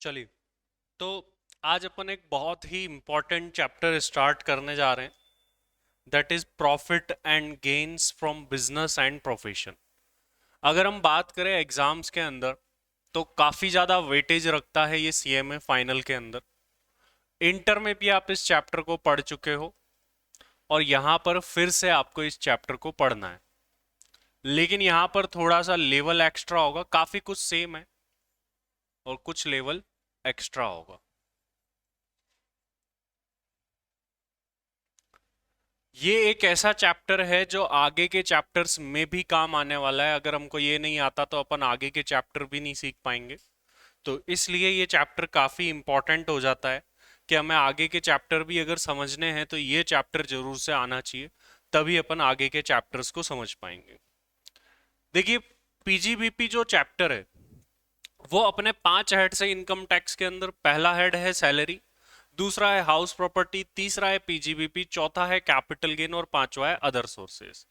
चलिए। तो आज अपन एक बहुत ही इम्पोर्टेंट चैप्टर स्टार्ट करने जा रहे हैं, that is profit and gains from business and profession. अगर हम बात करें एग्जाम्स के अंदर तो काफ़ी ज़्यादा वेटेज रखता है ये सीएमए फाइनल के अंदर। इंटर में भी आप इस चैप्टर को पढ़ चुके हो और यहाँ पर फिर से आपको इस चैप्टर को पढ़ना है, लेकिन यहाँ पर थोड़ा सा लेवल एक्स्ट्रा होगा। काफ़ी कुछ सेम है और कुछ लेवल एक्स्ट्रा होगा। ये एक ऐसा चैप्टर है जो आगे के चैप्टर्स में भी काम आने वाला है। अगर हमको ये नहीं आता तो अपन आगे के चैप्टर भी नहीं सीख पाएंगे। तो इसलिए ये चैप्टर काफ़ी इंपॉर्टेंट हो जाता है कि हमें आगे के चैप्टर भी अगर समझने हैं तो ये चैप्टर जरूर से आना चाहिए, तभी अपन आगे के चैप्टर्स को समझ पाएंगे। देखिए, पीजीबीपी जो चैप्टर है वो अपने 5 हेड से इनकम टैक्स के अंदर पहला हेड है सैलरी, दूसरा है हाउस प्रॉपर्टी, तीसरा है पीजीबीपी, चौथा है कैपिटल गेन और पांचवा है अदर सोर्सेस।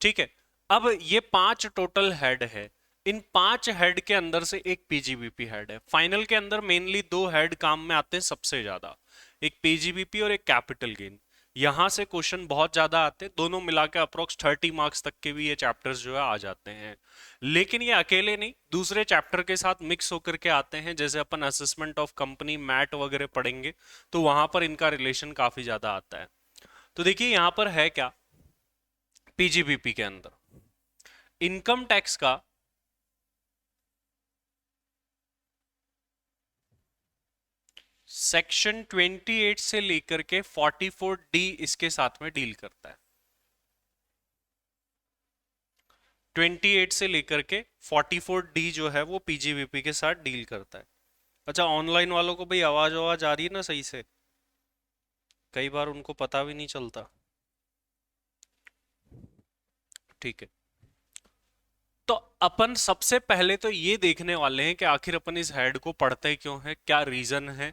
ठीक है। अब ये 5 टोटल हेड है। इन 5 हेड के अंदर से एक पीजीबीपी हेड है। फाइनल के अंदर मेनली 2 हेड काम में आते हैं सबसे ज्यादा, एक पीजीबीपी और एक कैपिटल गेन। यहां से क्वेश्चन बहुत ज्यादा आते हैं, दोनों मिला के अप्रोक्स 30 मार्क्स तक के भी ये चैप्टर्स जो है आ जाते हैं। लेकिन ये अकेले नहीं, दूसरे चैप्टर के साथ मिक्स होकर के आते हैं। जैसे अपन असेसमेंट ऑफ कंपनी मैट वगैरह पढ़ेंगे तो वहां पर इनका रिलेशन काफी ज्यादा आता है। तो देखिए यहां पर है क्या, पीजीबीपी के अंदर इनकम टैक्स का सेक्शन 28 से लेकर के 44D इसके साथ में डील करता है। 28 से लेकर के 44D जो है वो पीजीबीपी के साथ डील करता है। अच्छा, ऑनलाइन वालों को भाई आवाज आवाज आ रही है ना सही से? कई बार उनको पता भी नहीं चलता। ठीक है। तो अपन सबसे पहले तो ये देखने वाले हैं कि आखिर अपन इस हेड को पढ़ते क्यों है, क्या रीजन है,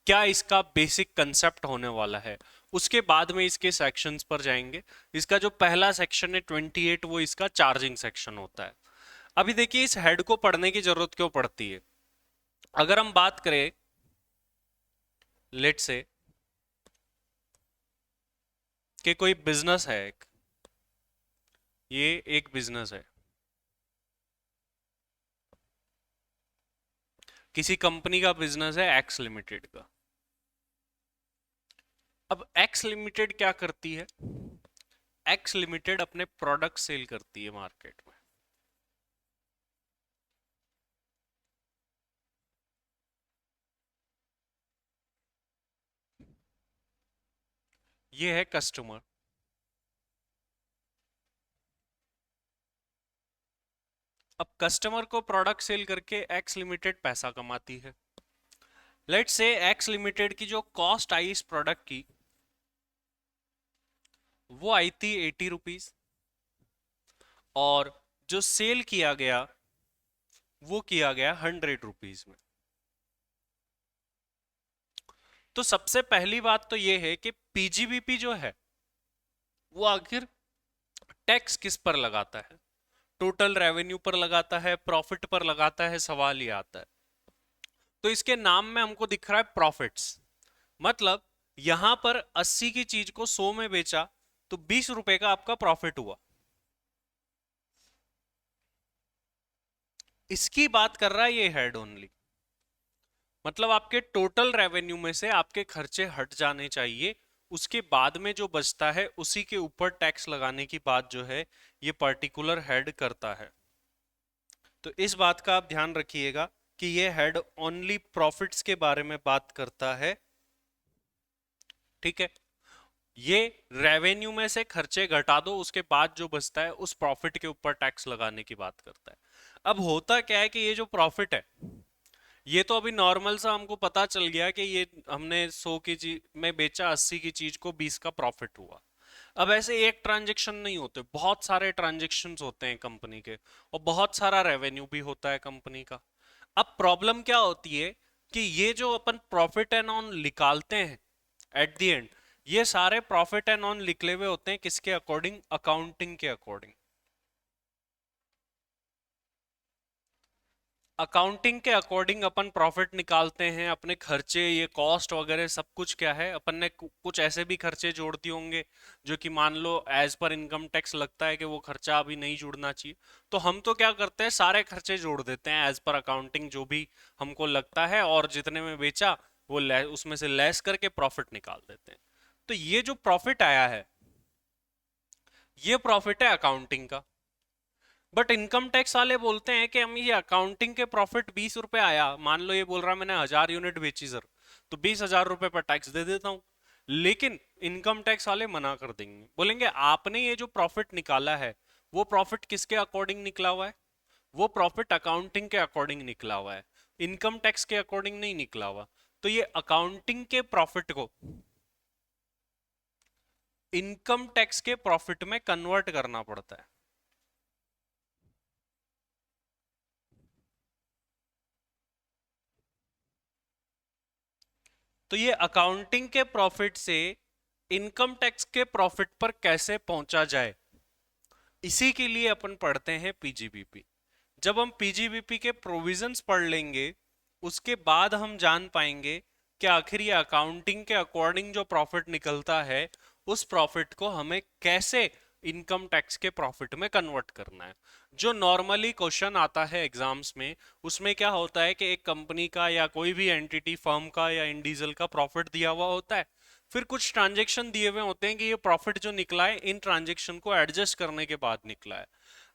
क्या इसका बेसिक कंसेप्ट होने वाला है। उसके बाद में इसके सेक्शंस पर जाएंगे। इसका जो पहला सेक्शन है 28, वो इसका चार्जिंग सेक्शन होता है। अभी देखिए, इस हेड को पढ़ने की जरूरत क्यों पड़ती है। अगर हम बात करें, लेट से कि कोई बिजनेस है एक, ये एक बिजनेस है, किसी कंपनी का बिजनेस है एक्स लिमिटेड का। अब एक्स लिमिटेड क्या करती है? एक्स लिमिटेड अपने प्रोडक्ट सेल करती है मार्केट में। ये है कस्टमर। अब कस्टमर को प्रोडक्ट सेल करके एक्स लिमिटेड पैसा कमाती है। लेट्स से एक्स लिमिटेड की जो कॉस्ट आई इस प्रोडक्ट की, वो आई थी 80 रुपीज, और जो सेल किया गया वो किया गया 100 रुपीज में। तो सबसे पहली बात तो ये है कि पीजीबीपी जो है वो आखिर टैक्स किस पर लगाता है? टोटल रेवेन्यू पर लगाता है, प्रॉफिट पर लगाता है? सवाल ये आता है। तो इसके नाम में हमको दिख रहा है प्रॉफिट्स, मतलब यहां पर 80 की चीज को 100 में बेचा तो 20 रुपए का आपका प्रॉफिट हुआ। इसकी बात कर रहा है ये हेड ओनली। मतलब आपके टोटल रेवेन्यू में से आपके खर्चे हट जाने चाहिए, उसके बाद में जो बचता है उसी के ऊपर टैक्स लगाने की बात जो है ये पर्टिकुलर हेड करता है। तो इस बात का आप ध्यान रखिएगा कि ये हेड ओनली प्रॉफिट्स के बारे में बात करता है। ठीक है। ये रेवेन्यू में से खर्चे घटा दो, उसके बाद जो बचता है उस प्रॉफिट के ऊपर टैक्स लगाने की बात करता है। अब होता क्या है कि ये जो प्रॉफिट है, ये तो अभी नॉर्मल सा हमको पता चल गया कि ये हमने 100 की चीज में बेचा, 80 की चीज को 20 का प्रॉफिट हुआ। अब ऐसे एक ट्रांजैक्शन नहीं होते, बहुत सारे ट्रांजैक्शंस होते हैं कंपनी के, और बहुत सारा रेवेन्यू भी होता है कंपनी का। अब प्रॉब्लम क्या होती है कि ये जो अपन प्रॉफिट एंड ऑन निकालते हैं एट द एंड, ये सारे प्रॉफिट एंड ऑन निकले हुए होते हैं किसके अकॉर्डिंग? अकाउंटिंग के अकॉर्डिंग। अकाउंटिंग के अकॉर्डिंग अपन प्रॉफिट निकालते हैं, अपने खर्चे ये कॉस्ट वगैरह सब कुछ क्या है, अपन ने कुछ ऐसे भी खर्चे जोड़ दिए होंगे जो कि मान लो एज पर इनकम टैक्स लगता है कि वो खर्चा अभी नहीं जुड़ना चाहिए, तो हम तो क्या करते हैं सारे खर्चे जोड़ देते हैं एज पर अकाउंटिंग जो भी हमको लगता है, और जितने में बेचा वो उसमें से लेस करके प्रॉफिट निकाल देते हैं। तो ये जो प्रॉफिट आया है ये प्रॉफिट है अकाउंटिंग का। बट इनकम टैक्स वाले बोलते हैं कि हम ये अकाउंटिंग के प्रॉफिट 20 रुपए आया, मान लो ये बोल रहा है मैंने 1000 यूनिट बेची सर, तो 20,000 रुपए पर टैक्स दे देता हूं। लेकिन इनकम टैक्स वाले मना कर देंगे, बोलेंगे आपने ये जो प्रॉफिट निकाला है वो प्रॉफिट किसके अकॉर्डिंग निकला हुआ है, वो प्रॉफिट अकाउंटिंग के अकॉर्डिंग निकला हुआ है, इनकम टैक्स के अकॉर्डिंग नहीं निकला हुआ। तो ये अकाउंटिंग के प्रॉफिट को इनकम टैक्स के प्रॉफिट में कन्वर्ट करना पड़ता है। तो ये अकाउंटिंग के प्रॉफिट से इनकम टैक्स के प्रॉफिट पर कैसे पहुंचा जाए, इसी के लिए अपन पढ़ते हैं पीजीबीपी। जब हम पीजीबीपी के प्रोविजंस पढ़ लेंगे उसके बाद हम जान पाएंगे कि आखिर ये अकाउंटिंग के अकॉर्डिंग जो प्रॉफिट निकलता है उस प्रॉफिट को हमें कैसे इनकम टैक्स के प्रॉफिट में कन्वर्ट करना है। जो नॉर्मली क्वेश्चन आता है एग्जाम्स में उसमें क्या होता है कि एक कंपनी का या कोई भी एंटिटी फर्म का या इंडिविजुअल का प्रॉफिट दिया हुआ होता है, फिर कुछ ट्रांजेक्शन दिए हुए होते हैं कि ये प्रॉफिट जो निकला है इन ट्रांजेक्शन को एडजस्ट करने के बाद निकला है।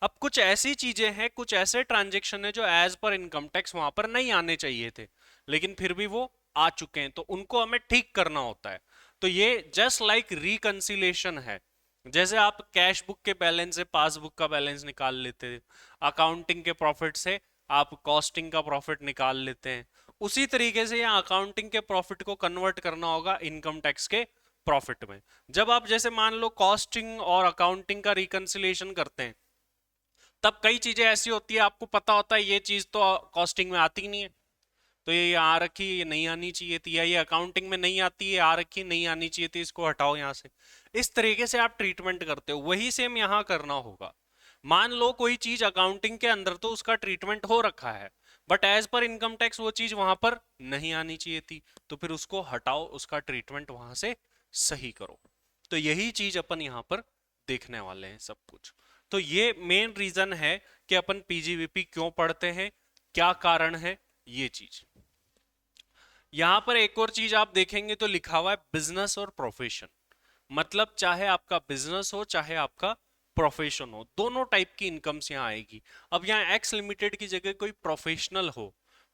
अब कुछ ऐसी चीजें हैं, कुछ ऐसे ट्रांजेक्शन है जो एज पर इनकम टैक्स वहां पर नहीं आने चाहिए थे लेकिन फिर भी वो आ चुके हैं, तो उनको हमें ठीक करना होता है। तो ये जस्ट लाइक रिकंसिलेशन है। जैसे आप कैश बुक के बैलेंस से पासबुक का बैलेंस निकाल लेते हैं, अकाउंटिंग के प्रॉफिट से आप कॉस्टिंग का प्रॉफिट निकाल लेते हैं, उसी तरीके से यहाँ अकाउंटिंग के प्रॉफिट को कन्वर्ट करना होगा इनकम टैक्स के प्रॉफिट में। जब आप जैसे मान लो कॉस्टिंग और अकाउंटिंग का रिकंसिलेशन करते हैं तब कई चीजें ऐसी होती है आपको पता होता है ये चीज तो कॉस्टिंग में आती नहीं है, तो ये आ रखी ये नहीं आनी चाहिए थी, या ये अकाउंटिंग में नहीं आती है आ रखी नहीं आनी चाहिए थी, इसको हटाओ यहाँ से। इस तरीके से आप ट्रीटमेंट करते हो, वही सेम यहाँ करना होगा। मान लो कोई चीज अकाउंटिंग के अंदर तो उसका ट्रीटमेंट हो रखा है but as per income tax वो चीज वहां पर नहीं आनी चाहिए थी, तो फिर उसको हटाओ, उसका ट्रीटमेंट वहां से सही करो। तो यही चीज अपन यहाँ पर देखने वाले हैं सब कुछ। तो ये मेन रीजन है कि अपन पीजीवीपी क्यों पढ़ते हैं, क्या कारण है ये चीज। यहां पर एक और चीज आप देखेंगे तो लिखा हुआ है बिजनेस और प्रोफेशन। मतलब चाहे आपका बिजनेस हो चाहे आपका प्रोफेशन हो, दोनों टाइप की इनकम्स यहाँ आएगी। अब यहाँ एक्स लिमिटेड की जगह कोई प्रोफेशनल हो,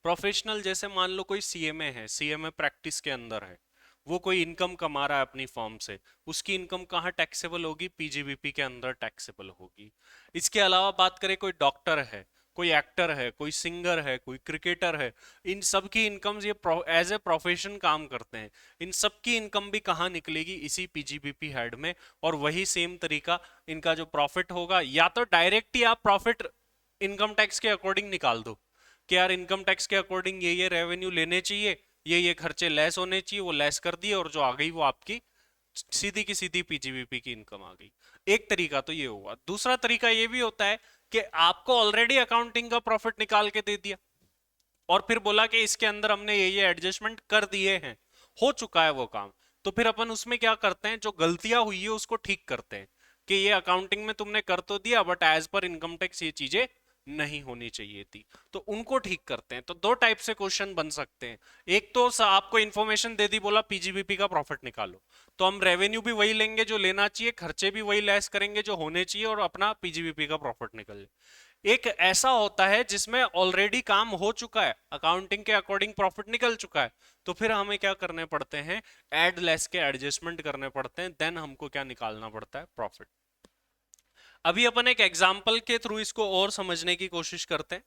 प्रोफेशनल जैसे मान लो कोई सीएमए है, सीएमए प्रैक्टिस के अंदर है, वो कोई इनकम कमा रहा है अपनी फर्म से, उसकी इनकम कहाँ टैक्सेबल होगी, पीजीबीपी के अंदर टैक्सेबल होगी। इसके अलावा बात करें कोई डॉक्टर है, कोई एक्टर है, कोई सिंगर है, कोई क्रिकेटर है, इन सब की इनकम्स ये एज ए प्रोफेशन काम करते हैं, इन सब की इनकम भी कहाँ निकलेगी, इसी पीजीबीपी हेड में। और वही सेम तरीका इनका जो प्रॉफिट होगा, या तो डायरेक्ट ही आप प्रॉफिट इनकम टैक्स के अकॉर्डिंग निकाल दो कि यार इनकम टैक्स के अकॉर्डिंग ये रेवेन्यू लेने चाहिए, ये खर्चे लेस होने चाहिए, वो लेस कर दिए और जो आ गई वो आपकी सीधी की सीधी पीजीबीपी की इनकम आ गई। एक तरीका तो ये हुआ। दूसरा तरीका ये भी होता है कि आपको ऑलरेडी अकाउंटिंग का प्रॉफिट निकाल के दे दिया और फिर बोला कि इसके अंदर हमने ये एडजस्टमेंट कर दिए हैं, हो चुका है वो काम। तो फिर अपन उसमें क्या करते हैं, जो गलतियां हुई है उसको ठीक करते हैं कि ये अकाउंटिंग में तुमने कर तो दिया but as per income tax ये चीजें नहीं होनी चाहिए थी, तो उनको ठीक करते हैं। तो दो टाइप से क्वेश्चन बन सकते हैं। एक तो आपको इन्फॉर्मेशन दे दी, बोला पीजीबीपी का प्रॉफिट निकालो, तो हम रेवेन्यू भी वही लेंगे जो लेना चाहिए, खर्चे भी वही लेस करेंगे जो होने चाहिए और अपना पीजीबीपी का प्रॉफिट निकल। एक ऐसा होता है जिसमें ऑलरेडी काम हो चुका है, अकाउंटिंग के अकॉर्डिंग प्रॉफिट निकल चुका है, तो फिर हमें क्या करने पड़ते हैं, एड लेस के एडजस्टमेंट करने पड़ते हैं, देन हमको क्या निकालना पड़ता है, प्रॉफिट। अभी अपन एक एग्जांपल के थ्रू इसको और समझने की कोशिश करते हैं।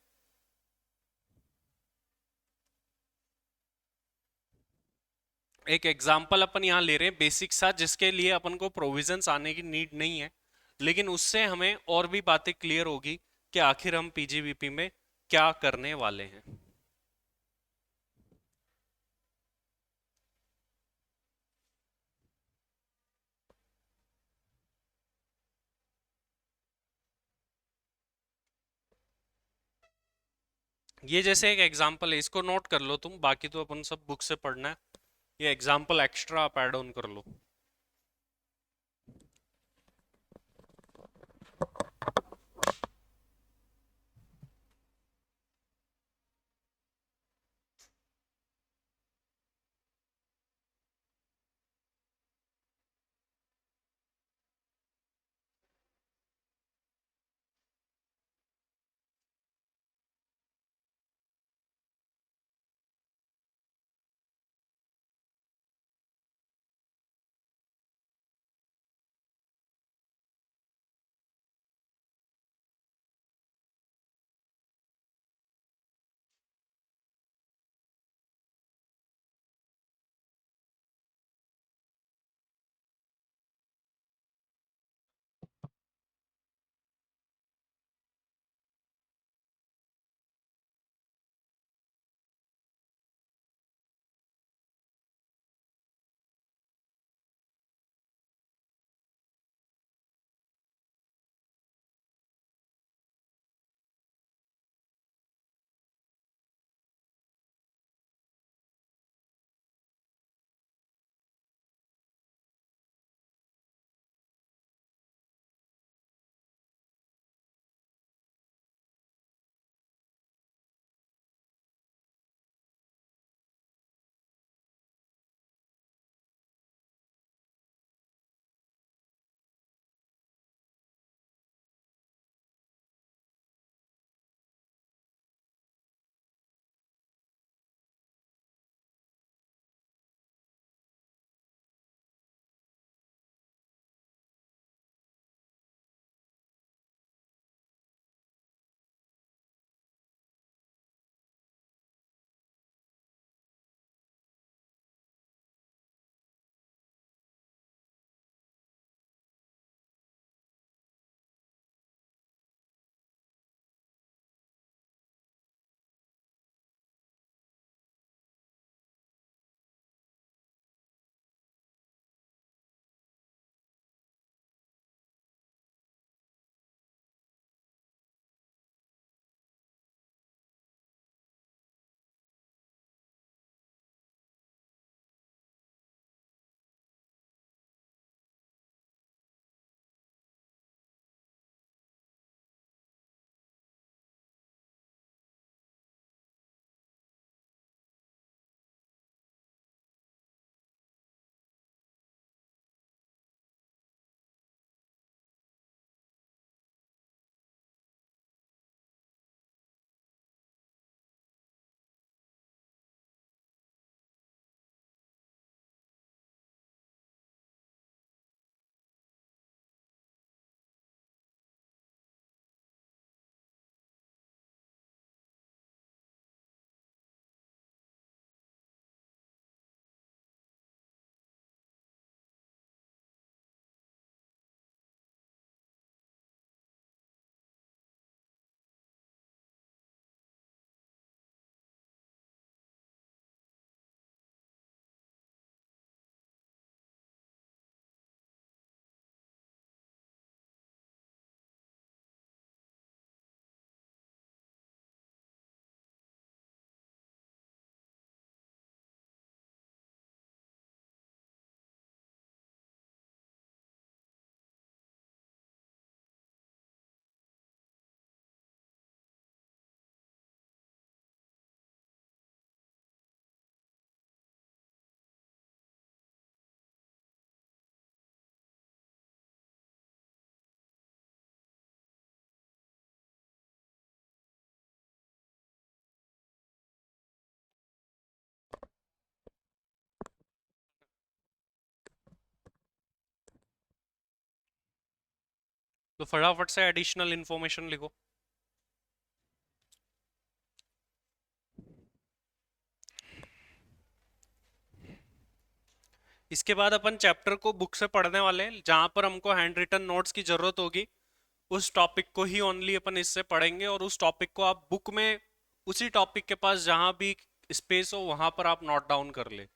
एक एग्जांपल अपन यहाँ ले रहे हैं बेसिक सा, जिसके लिए अपन को प्रोविजंस आने की नीड नहीं है, लेकिन उससे हमें और भी बातें क्लियर होगी कि आखिर हम पीजीबीपी में क्या करने वाले हैं। ये जैसे एक एग्जांपल है, इसको नोट कर लो तुम, बाकी तो अपन सब बुक से पढ़ना है। ये एग्जांपल एक्स्ट्रा आप ऐड ऑन कर लो। तो फटाफट से एडिशनल इंफॉर्मेशन लिखो। इसके बाद अपन चैप्टर को बुक से पढ़ने वाले हैं, जहां पर हमको हैंड रिटन नोट्स की जरूरत होगी उस टॉपिक को ही ओनली अपन इससे पढ़ेंगे, और उस टॉपिक को आप बुक में उसी टॉपिक के पास जहां भी स्पेस हो वहां पर आप नोट डाउन कर ले।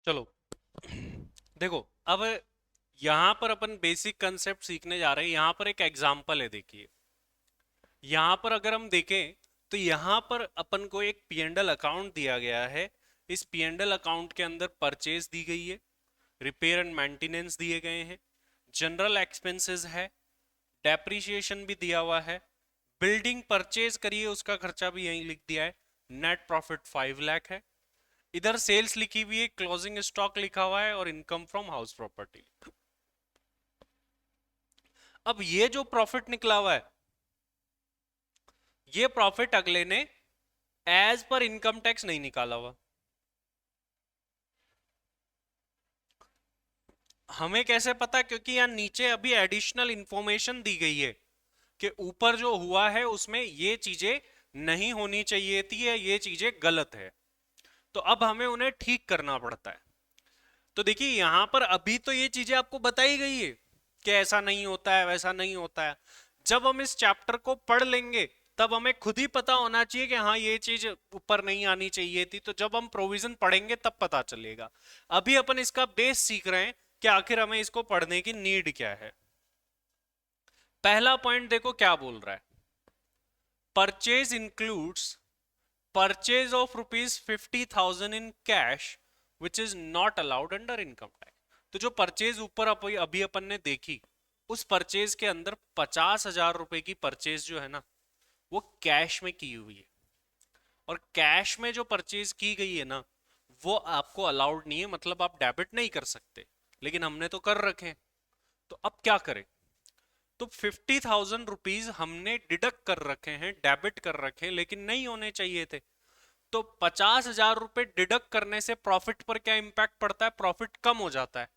चलो देखो, अब यहाँ पर अपन बेसिक कंसेप्ट सीखने जा रहे हैं। यहाँ पर एक एग्जाम्पल है, देखिए। यहाँ पर अगर हम देखें तो यहाँ पर अपन को एक पी&एल अकाउंट दिया गया है। इस पी&एल अकाउंट के अंदर परचेज दी गई है, रिपेयर एंड मेंटेनेंस दिए गए हैं, जनरल एक्सपेंसेस है, डेप्रिसिएशन भी दिया हुआ है, बिल्डिंग परचेज करिए उसका खर्चा भी यहीं लिख दिया है, नेट प्रॉफिट 5 लाख है, इधर सेल्स लिखी हुई है, क्लोजिंग स्टॉक लिखा हुआ है, और इनकम फ्रॉम हाउस प्रॉपर्टी। अब ये जो प्रॉफिट निकला हुआ है, ये प्रॉफिट अगले ने एज पर इनकम टैक्स नहीं निकाला हुआ। हमें कैसे पता? क्योंकि यहाँ नीचे अभी एडिशनल इंफॉर्मेशन दी गई है कि ऊपर जो हुआ है उसमें ये चीजें नहीं होनी चाहिए थी, या ये चीजें गलत है। तो अब हमें उन्हें ठीक करना पड़ता है। तो देखिए यहां पर अभी तो ये चीजें आपको बताई गई है कि ऐसा नहीं होता है, वैसा नहीं होता है। जब हम इस चैप्टर को पढ़ लेंगे तब हमें खुद ही पता होना चाहिए कि हाँ ये चीज ऊपर नहीं आनी चाहिए थी। तो जब हम प्रोविजन पढ़ेंगे तब पता चलेगा। अभी अपन इसका बेस सीख रहे हैं कि आखिर हमें इसको पढ़ने की नीड क्या है। पहला पॉइंट देखो क्या बोल रहा है। Purchase includes purchase of ₹50,000 in cash which is not allowed under income tax. तो जो परचेज ऊपर अभी अपन ने देखी, उस परचेज के अंदर 50,000 रुपए की परचेज जो है ना, वो कैश में की हुई है। और कैश में जो परचेज की गई है ना, वो आपको अलाउड नहीं है, मतलब आप डेबिट नहीं कर सकते। लेकिन हमने तो कर रखे हैं। तो अब क्या करें? तो 50,000 रुपीज हमने डिडक्ट कर रखे हैं, डेबिट कर रखे हैं, लेकिन नहीं होने चाहिए थे। तो 50,000 रुपए डिडक्ट करने से प्रॉफिट पर क्या इंपैक्ट पड़ता है? प्रॉफिट कम हो जाता है,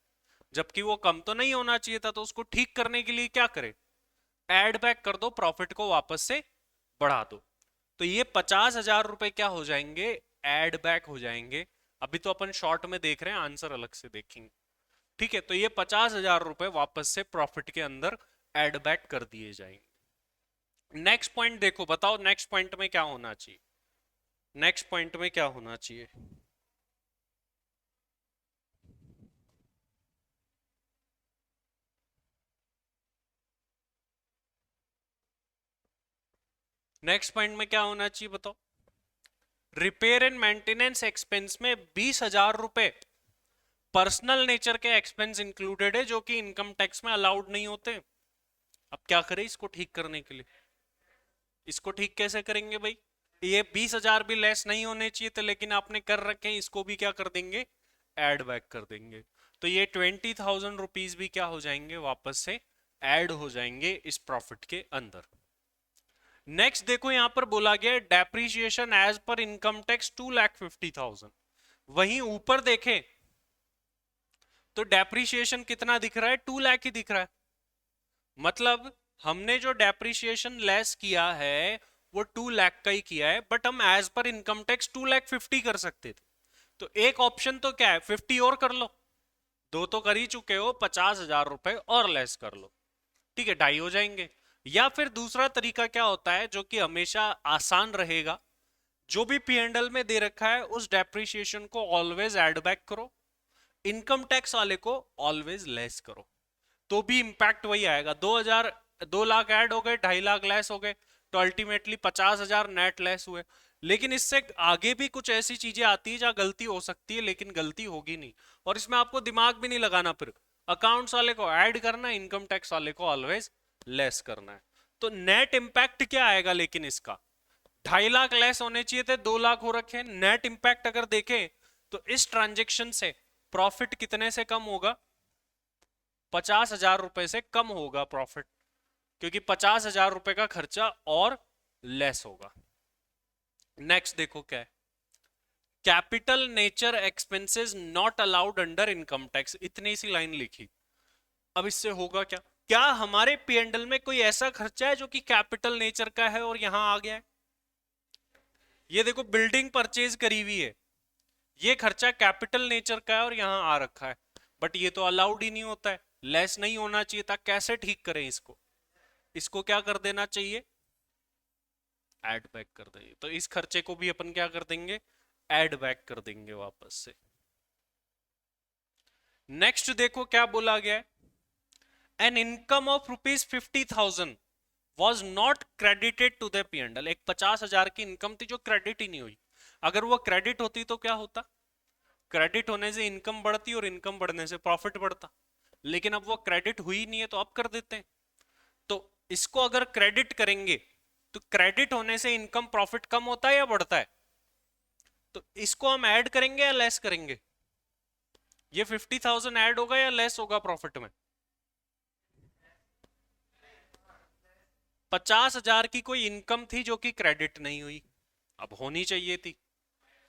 जबकि वो कम तो नहीं होना चाहिए था। तो उसको ठीक करने के लिए क्या करें? एड बैक कर दो, प्रॉफिट को वापस से बढ़ा दो। तो ये 50,000 रुपए क्या हो जाएंगे? एड बैक हो जाएंगे। अभी तो अपन शॉर्ट में देख रहे हैं, आंसर अलग से देखेंगे। ठीक है, तो ये 50,000 रुपए वापस से प्रॉफिट के अंदर एड बैक कर दिए जाएंगे। नेक्स्ट पॉइंट देखो, बताओ नेक्स्ट पॉइंट में क्या होना चाहिए? नेक्स्ट पॉइंट में क्या होना चाहिए? नेक्स्ट पॉइंट में क्या होना चाहिए बताओ? रिपेयर एंड मेंटेनेंस एक्सपेंस में 20,000 रुपए पर्सनल नेचर के एक्सपेंस इंक्लूडेड है, जो कि इनकम टैक्स में अलाउड नहीं होते। अब क्या करें इसको ठीक करने के लिए? इसको ठीक कैसे करेंगे भाई? ये 20,000 भी लेस नहीं होने चाहिए थे, लेकिन आपने कर रखे हैं, इसको भी क्या कर देंगे? एड बैक कर देंगे। तो ये 20,000 रुपीज भी क्या हो जाएंगे? वापस से ऐड हो जाएंगे इस प्रॉफिट के अंदर। नेक्स्ट देखो, यहां पर बोला गया depreciation as per income tax 2,50,000। वहीं ऊपर देखें तो डेप्रीशिएशन कितना दिख रहा है? 2 लाख ही दिख रहा है। मतलब हमने जो डेप्रीशिएशन लेस किया है वो 2 लाख का ही किया है, बट हम एज पर इनकम टैक्स 2,50,000 कर सकते थे। तो एक ऑप्शन तो क्या है? 50 और कर लो। दो तो कर ही चुके हो, 50,000 रुपए और लेस कर लो। ठीक है, 2.5 हो जाएंगे। या फिर दूसरा तरीका क्या होता है, जो कि हमेशा आसान रहेगा, जो भी पी&एल में दे रखा है उस डेप्रिसिएशन को ऑलवेज ऐड बैक करो, इनकम टैक्स वाले को ऑलवेज लेस करो। तो भी इंपैक्ट वही आएगा। 2 लाख ऐड हो गए, 2.5 लाख लेस हो गए, तो अल्टीमेटली 50,000 नेट लेस हुए। लेकिन इससे आगे भी कुछ ऐसी चीजें आती है जहां गलती हो सकती है, लेकिन गलती होगी नहीं। और इसमें आपको दिमाग भी नहीं लगाना, फिर अकाउंट्स वाले को ऐड करना है, इनकम टैक्स वाले को ऑलवेज लेस करना है। तो नेट इंपैक्ट क्या आएगा? लेकिन इसका 2.5 लाख लेस होने चाहिए थे, 2 लाख हो रखे हैं। नेट इंपैक्ट अगर देखें तो इस ट्रांजेक्शन से प्रॉफिट कितने से कम होगा? 50,000 रुपए से कम होगा प्रॉफिट, क्योंकि 50,000 रुपए का खर्चा और लेस होगा। नेक्स्ट देखो क्या है। Capital nature expenses not allowed under income tax, इतनी सी लाइन लिखी। अब इससे होगा क्या? क्या हमारे पी&एल में कोई ऐसा खर्चा है जो कि कैपिटल नेचर का है और यहां आ गया है? ये देखो, बिल्डिंग परचेज करी हुई है, ये खर्चा कैपिटल नेचर का है और यहां आ रखा है, बट ये तो अलाउड ही नहीं होता है, लेस नहीं होना चाहिए था। कैसे ठीक करें इसको? इसको क्या कर देना चाहिए? ऐड बैक कर देंगे। तो इस खर्चे को भी अपन क्या कर देंगे? ऐड बैक कर देंगे वापस से। नेक्स्ट देखो क्या बोला गया है, an income of ₹50,000 was not credited to the P&L। एक 50,000 की इनकम थी जो क्रेडिट ही नहीं हुई। अगर वो क्रेडिट होती तो क्या होता, क्रेडिट होने से इनकम बढ़ती और इनकम बढ़ने से प्रॉफिट बढ़ता, लेकिन अब वो क्रेडिट हुई नहीं है तो अब कर देते हैं। तो इसको अगर क्रेडिट करेंगे तो क्रेडिट होने से इनकम प्रॉफिट कम होता है या बढ़ता है, तो इसको हम ऐड करेंगे या लेस करेंगे, ये 50,000 ऐड होगा या लेस होगा प्रॉफिट में। 50,000 की कोई इनकम थी जो कि क्रेडिट नहीं हुई, अब होनी चाहिए थी।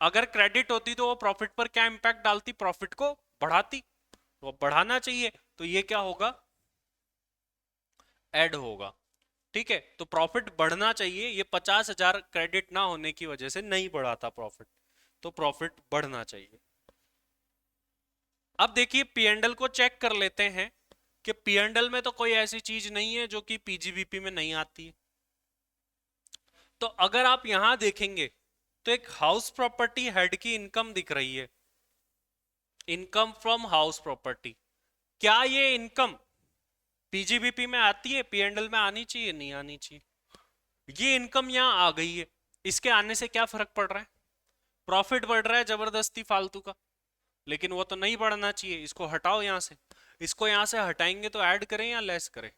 अगर क्रेडिट होती तो वो प्रॉफिट पर क्या इंपैक्ट डालती, प्रॉफिट को बढ़ाती, तो बढ़ाना चाहिए, तो ये क्या होगा, ऐड होगा। ठीक है, तो प्रॉफिट बढ़ना चाहिए, ये 50,000 क्रेडिट ना होने की वजह से नहीं बढ़ा था प्रॉफिट, तो प्रॉफिट बढ़ना चाहिए। अब देखिए P&L को चेक कर लेते हैं कि P&L में तो कोई ऐसी चीज नहीं है जो कि पीजीबीपी में नहीं आती है। तो अगर आप यहां देखेंगे तो एक हाउस प्रॉपर्टी हेड की इनकम दिख रही है, इनकम फ्रॉम हाउस प्रॉपर्टी। क्या ये इनकम पीजीबीपी में आती है, P&L में आनी चाहिए, नहीं आनी चाहिए। ये इनकम यहां आ गई है, इसके आने से क्या फर्क पड़ रहा है, प्रॉफिट बढ़ रहा है जबरदस्ती फालतू का, लेकिन वो तो नहीं बढ़ना चाहिए, इसको हटाओ यहां से। इसको यहां से हटाएंगे तो ऐड करें या लेस करें,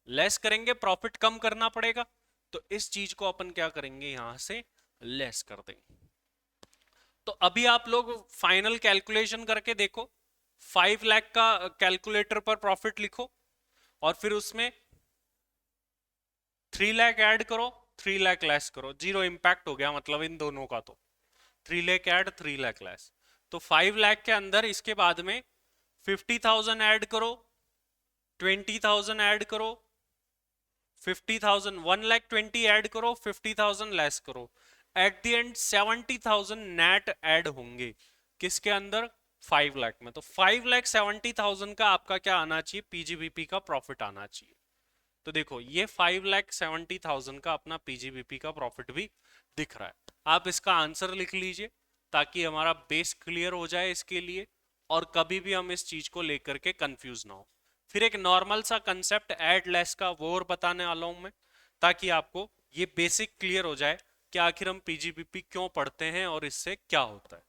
लेस करेंगे, प्रॉफिट कम करना पड़ेगा, तो इस चीज को अपन क्या करेंगे, यहां से लेस कर देंगे। तो अभी आप लोग फाइनल कैलकुलेशन करके देखो, 5 लाख का कैलकुलेटर पर प्रॉफिट लिखो और फिर उसमें 3 लाख ऐड करो, 3 लाख लेस करो, जीरो इंपैक्ट हो गया मतलब इन दोनों का। तो 3 लाख ऐड, 3 लाख लेस, तो 5 लाख के अंदर इसके बाद में 50,000 ऐड करो, 20,000 ऐड करो, 50,000, 1,20,000 ऐड करो, 50,000 लेस करो, at the end 70,000 net add होंगे किसके अंदर, 5 लाख में। तो 5,70,000 का आपका क्या आना चाहिए, पीजीबीपी का प्रॉफिट आना चाहिए। तो देखो ये 5,70,000 का अपना पीजीबीपी का प्रॉफिट भी दिख रहा है। आप इसका आंसर लिख लीजिए ताकि हमारा बेस क्लियर हो जाए इसके लिए, और कभी भी हम इस चीज को लेकर के कंफ्यूज ना हो। फिर एक नॉर्मल सा कंसेप्ट ऐड लेस का वो और बताने वाला हूं मैं, ताकि आपको ये बेसिक क्लियर हो जाए कि आखिर हम पीजीबीपी क्यों पढ़ते हैं और इससे क्या होता है।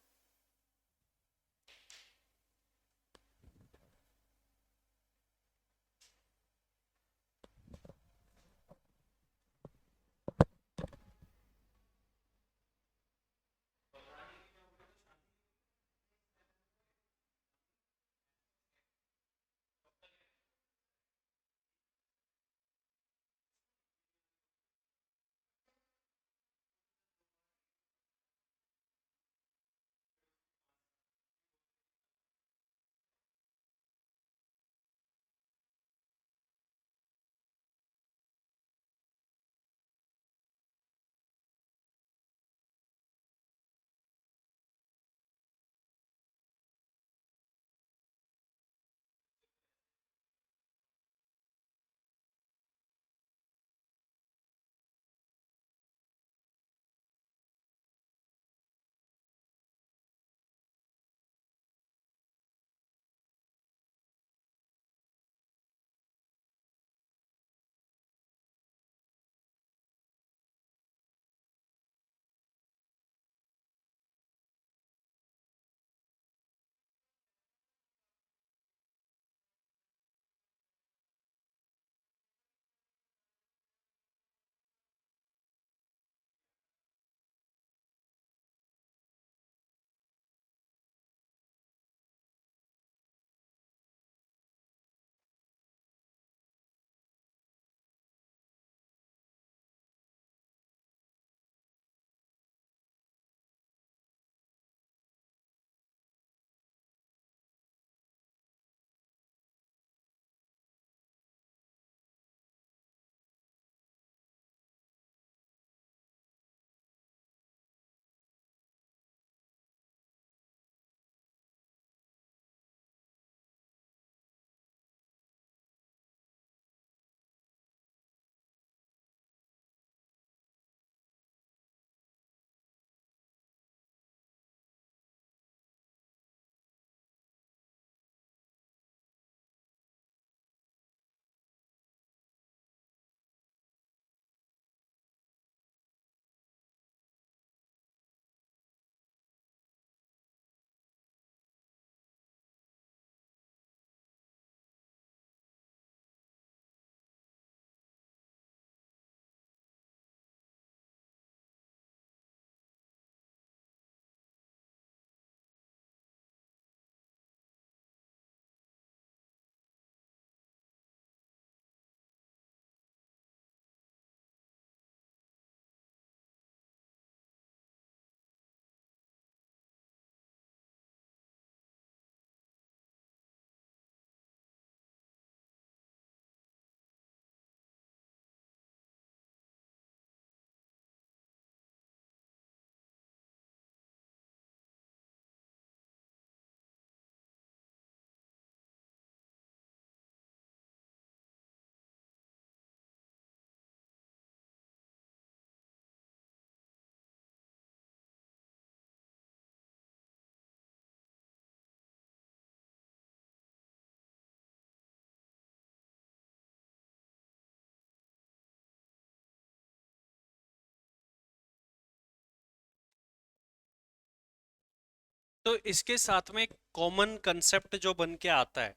तो इसके साथ में एक कॉमन कंसेप्ट जो बन के आता है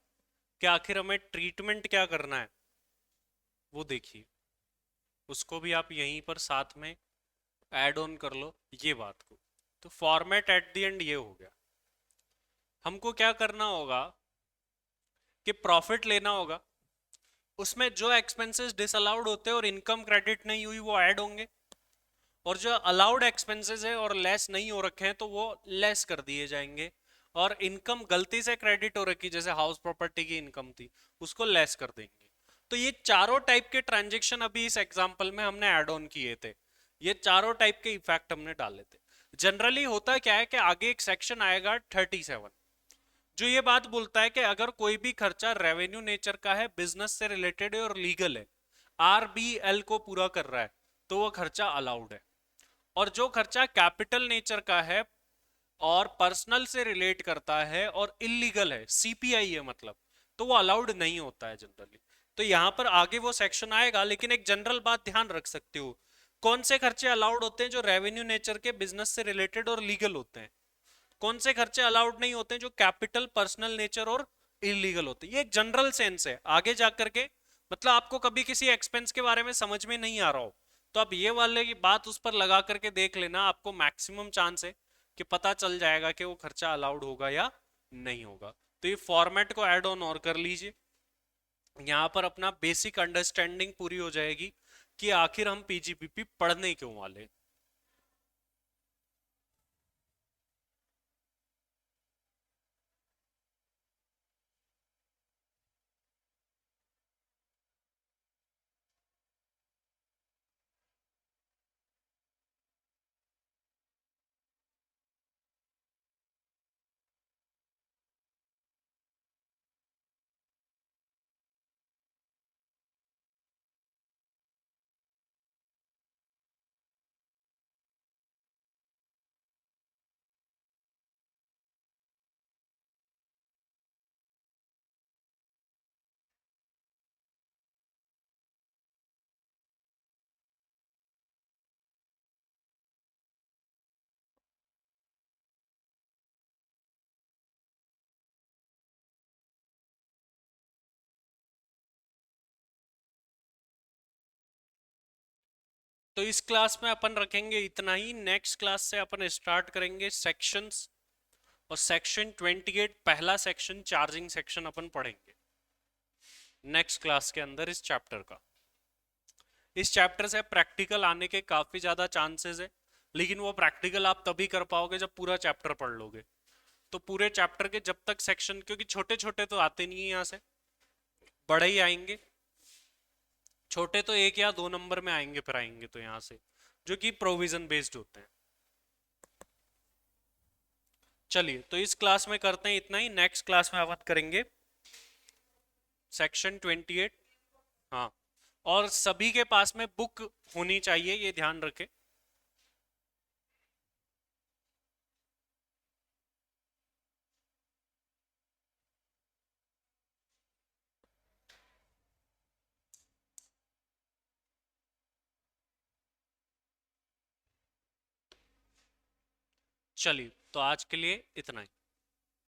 कि आखिर हमें ट्रीटमेंट क्या करना है, वो देखिए, उसको भी आप यहीं पर साथ में ऐड ऑन कर लो ये बात को। तो फॉर्मेट एट द एंड ये हो गया, हमको क्या करना होगा कि प्रॉफिट लेना होगा, उसमें जो एक्सपेंसेस डिसअलाउड होते हैं और इनकम क्रेडिट नहीं हुई वो ऐड होंगे, और जो अलाउड एक्सपेंसेस है और लेस नहीं हो रखे हैं तो वो लेस कर दिए जाएंगे, और इनकम गलती से क्रेडिट हो रखी जैसे हाउस प्रॉपर्टी की इनकम थी उसको लेस कर देंगे। तो ये चारों टाइप के ट्रांजेक्शन अभी इस एग्जांपल में हमने ऐड ऑन किए थे, ये चारों टाइप के इफेक्ट हमने डाले थे। जनरली होता क्या है कि आगे एक सेक्शन आएगा 37 जो ये बात बोलता है कि अगर कोई भी खर्चा रेवेन्यू नेचर का है, बिजनेस से रिलेटेड है और लीगल है, आरबीएल को पूरा कर रहा है, तो वो खर्चा अलाउड है। और जो खर्चा कैपिटल नेचर का है और पर्सनल से रिलेट करता है और इलीगल है, सीपीआई है मतलब, तो वो अलाउड नहीं होता है जनरली। तो यहां पर आगे वो सेक्शन आएगा, लेकिन एक जनरल बात ध्यान रख सकते हो, कौन से खर्चे अलाउड होते हैं जो रेवेन्यू नेचर के, बिजनेस से रिलेटेड और लीगल होते हैं, कौन से खर्चे अलाउड नहीं होते जो कैपिटल, पर्सनल नेचर और इलीगल होते हैं। ये एक जनरल सेंस है, आगे जाकर के मतलब आपको कभी किसी एक्सपेंस के बारे में समझ में नहीं आ रहा हो तो आप ये वाले की बात उस पर लगा करके देख लेना, आपको मैक्सिमम चांस है कि पता चल जाएगा कि वो खर्चा अलाउड होगा या नहीं होगा। तो ये फॉर्मेट को ऐड ऑन और कर लीजिए, यहाँ पर अपना बेसिक अंडरस्टैंडिंग पूरी हो जाएगी कि आखिर हम पीजीपीपी पढ़ने क्यों वाले। तो इस क्लास में अपन रखेंगे इतना ही, नेक्स्ट क्लास से अपन स्टार्ट करेंगे सेक्शंस, और सेक्शन 28 पहला सेक्शन चार्जिंग सेक्शन अपन पढ़ेंगे नेक्स्ट क्लास के अंदर इस चैप्टर का। इस चैप्टर से प्रैक्टिकल आने के काफी ज्यादा चांसेस है, लेकिन वो प्रैक्टिकल आप तभी कर पाओगे जब पूरा चैप्टर पढ़ लोगे। तो पूरे चैप्टर के जब तक सेक्शन, क्योंकि छोटे छोटे तो आते नहीं है यहाँ से, बड़े ही आएंगे, छोटे तो 1 या 2 नंबर में आएंगे, फिर आएंगे तो यहाँ से जो कि प्रोविजन बेस्ड होते हैं। चलिए तो इस क्लास में करते हैं इतना ही, नेक्स्ट क्लास में अपन करेंगे सेक्शन 28। हाँ, और सभी के पास में बुक होनी चाहिए, ये ध्यान रखें। चलिए तो आज के लिए इतना ही।